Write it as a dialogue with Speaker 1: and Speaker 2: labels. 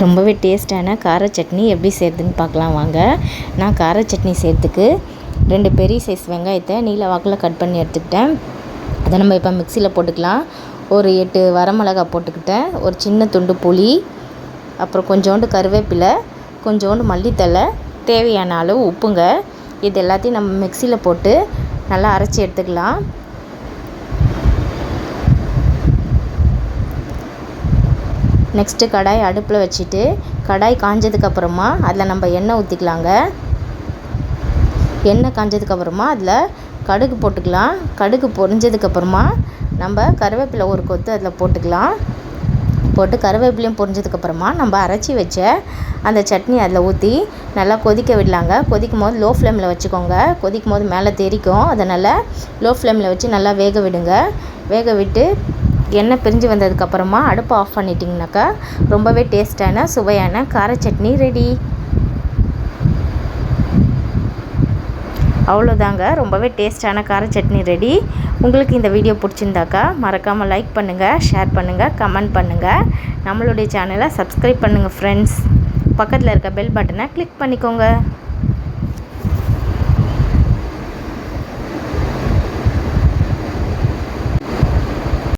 Speaker 1: ரொம்பவே டேஸ்ட்டான கார சட்னி எப்படி செய்கிறதுன்னு பார்க்கலாம் வாங்க. நான் கார சட்னி செய்கிறதுக்கு 2 பெரிய சைஸ் வெங்காயத்தை நீல வாக்கில் கட் பண்ணி எடுத்துக்கிட்டேன். அதை நம்ம இப்போ மிக்சியில் போட்டுக்கலாம். ஒரு 8 வரமிளகா போட்டுக்கிட்டேன். ஒரு சின்ன துண்டு புளி, அப்புறம் கொஞ்சோண்டு கருவேப்பிலை, கொஞ்சோண்டு மல்லித்தழை, தேவையான அளவு உப்புங்க. இது எல்லாத்தையும் நம்ம மிக்சியில் போட்டு நல்லா அரைச்சி எடுத்துக்கலாம். நெக்ஸ்ட்டு கடாய் அடுப்பில் வச்சுட்டு கடாய் காஞ்சதுக்கப்புறமா அதில் நம்ம எண்ணெய் ஊற்றிக்கலாங்க. எண்ணெய் காஞ்சதுக்கப்புறமா அதில் கடுகு போட்டுக்கலாம். கடுகு பொரிஞ்சதுக்கப்புறமா நம்ம கருவேப்பிலை ஒரு கொத்து அதில் போட்டுக்கலாம். போட்டு கருவேப்பிலையும் பொரிஞ்சதுக்கப்புறமா நம்ம அரைச்சி வச்ச அந்த சட்னி அதில் ஊற்றி நல்லா கொதிக்க விடலாங்க. கொதிக்கும் போது லோ ஃப்ளேமில் வச்சுக்கோங்க. கொதிக்கும் போது மேலே தெரிக்கும். அதனால் லோ ஃப்ளேமில் வச்சு நல்லா வேக விடுங்க. வேக விட்டு எண்ணெய் பிரிஞ்சு வந்ததுக்கப்புறமா அடுப்பை ஆஃப் பண்ணிட்டிங்கனாக்கா ரொம்பவே டேஸ்ட்டான சுவையான கார சட்னி ரெடி. அவ்வளோதாங்க, ரொம்பவே டேஸ்ட்டான கார சட்னி ரெடி. உங்களுக்கு இந்த வீடியோ பிடிச்சிருந்தாக்கா மறக்காமல் லைக் பண்ணுங்கள், ஷேர் பண்ணுங்கள், கமெண்ட் பண்ணுங்கள். நம்மளுடைய சேனலை சப்ஸ்கிரைப் பண்ணுங்கள் ஃப்ரெண்ட்ஸ். பக்கத்தில் இருக்க பெல் பட்டனை கிளிக் பண்ணிக்கோங்க.